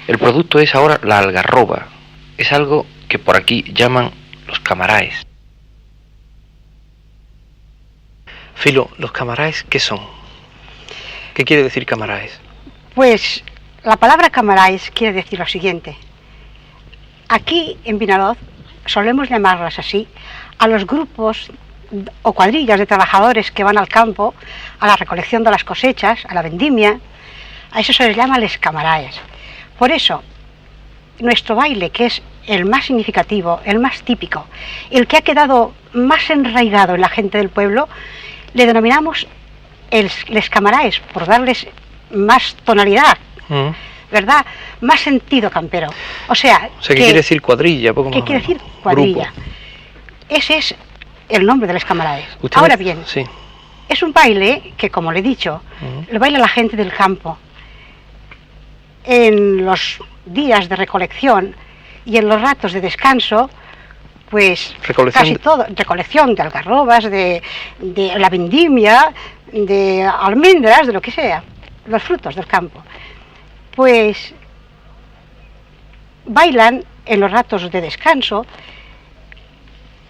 El producto es ahora la algarroba. Es algo que por aquí llaman los camaraes. Filo, ¿los camaraes qué son? ¿Qué quiere decir camaraes? Pues la palabra camaraes quiere decir lo siguiente. Aquí en Vinaroz solemos llamarlas así a los grupos o cuadrillas de trabajadores que van al campo a la recolección de las cosechas, a la vendimia. A eso se les llama les camaraes. Por eso, nuestro baile, que es el más significativo, el más típico, el que ha quedado más enraigado en la gente del pueblo, le denominamos les camaraes, por darles más tonalidad, ¿verdad? Más sentido campero. O sea, ¿qué quiere decir cuadrilla? ¿Qué quiere decir cuadrilla? Grupo. Ese es el nombre de les camaraes. Ahora bien, sí, es un baile que, como le he dicho, lo baila la gente del campo. En los días de recolección y en los ratos de descanso, pues casi todo, recolección de algarrobas, de la vendimia, de almendras, de lo que sea, los frutos del campo, pues bailan en los ratos de descanso.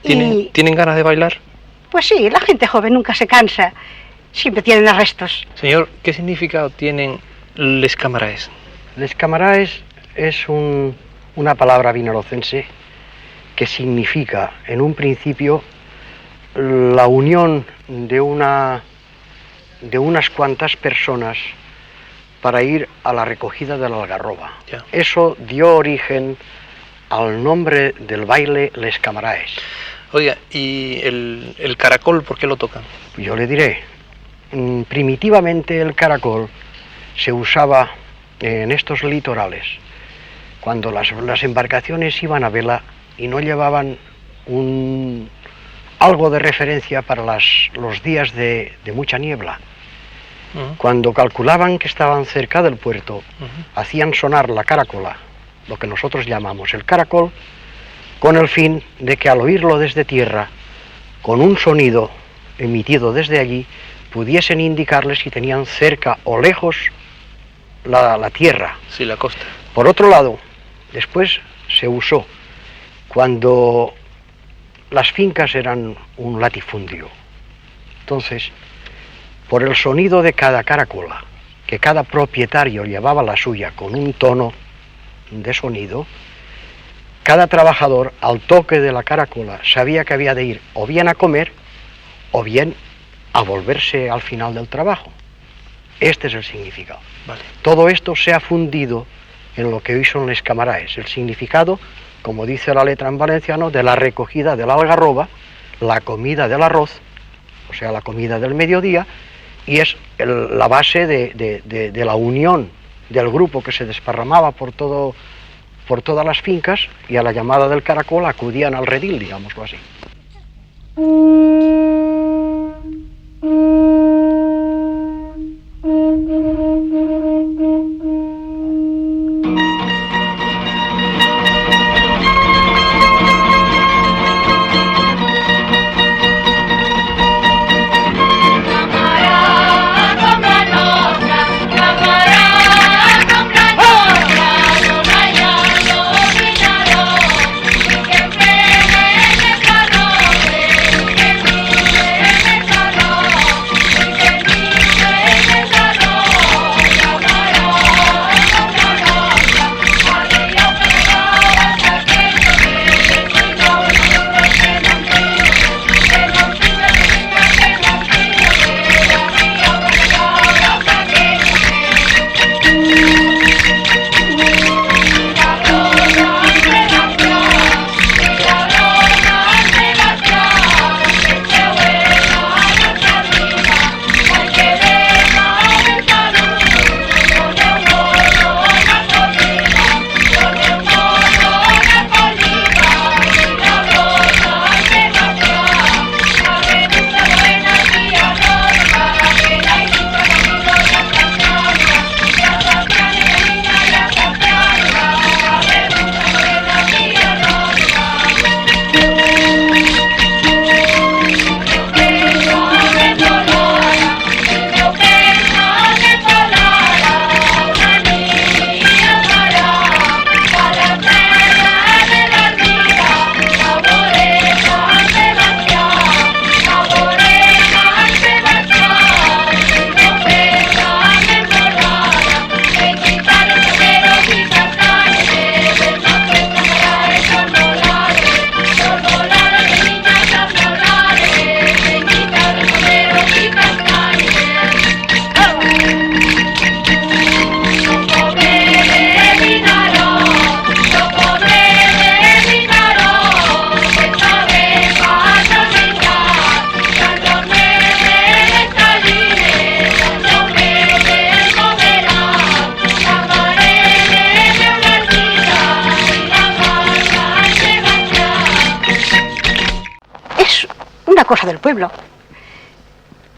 ¿Tienen ganas de bailar? Pues sí, la gente joven nunca se cansa, siempre tienen arrestos. Señor, ¿qué significado tienen les camaraes? Les camaraes es una palabra vinarocense que significa, en un principio, la unión de unas cuantas personas para ir a la recogida de la algarroba. Ya. Eso dio origen al nombre del baile les camaraes. Oiga, ¿y el caracol por qué lo tocan? Yo le diré, primitivamente el caracol se usaba en estos litorales, cuando las embarcaciones iban a vela y no llevaban algo de referencia para los días de mucha niebla. Cuando calculaban que estaban cerca del puerto, hacían sonar la caracola, lo que nosotros llamamos el caracol, con el fin de que al oírlo desde tierra, con un sonido emitido desde allí, pudiesen indicarles si tenían cerca o lejos la tierra. Sí, la costa. Por otro lado, después se usó cuando las fincas eran un latifundio. Entonces, por el sonido de cada caracola, que cada propietario llevaba la suya con un tono de sonido, cada trabajador al toque de la caracola sabía que había de ir o bien a comer o bien a volverse al final del trabajo. Este es el significado. Vale. Todo esto se ha fundido en lo que hoy son les camaraes, el significado, como dice la letra en valenciano, de la recogida de la algarroba, la comida del arroz, o sea, la comida del mediodía, y es la base de la unión del grupo que se desparramaba por todas las fincas, y a la llamada del caracol acudían al redil, digámoslo así. cosa del pueblo.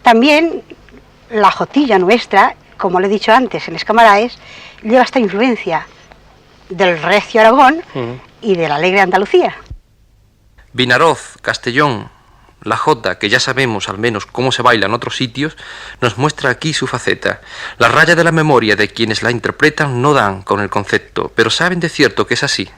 También la jotilla nuestra, como le he dicho antes, en Escamaraes, lleva esta influencia del recio Aragón y de la alegre Andalucía. Vinaroz, Castellón, la jota, que ya sabemos al menos cómo se baila en otros sitios, nos muestra aquí su faceta. Las rayas de la memoria de quienes la interpretan no dan con el concepto, pero saben de cierto que es así.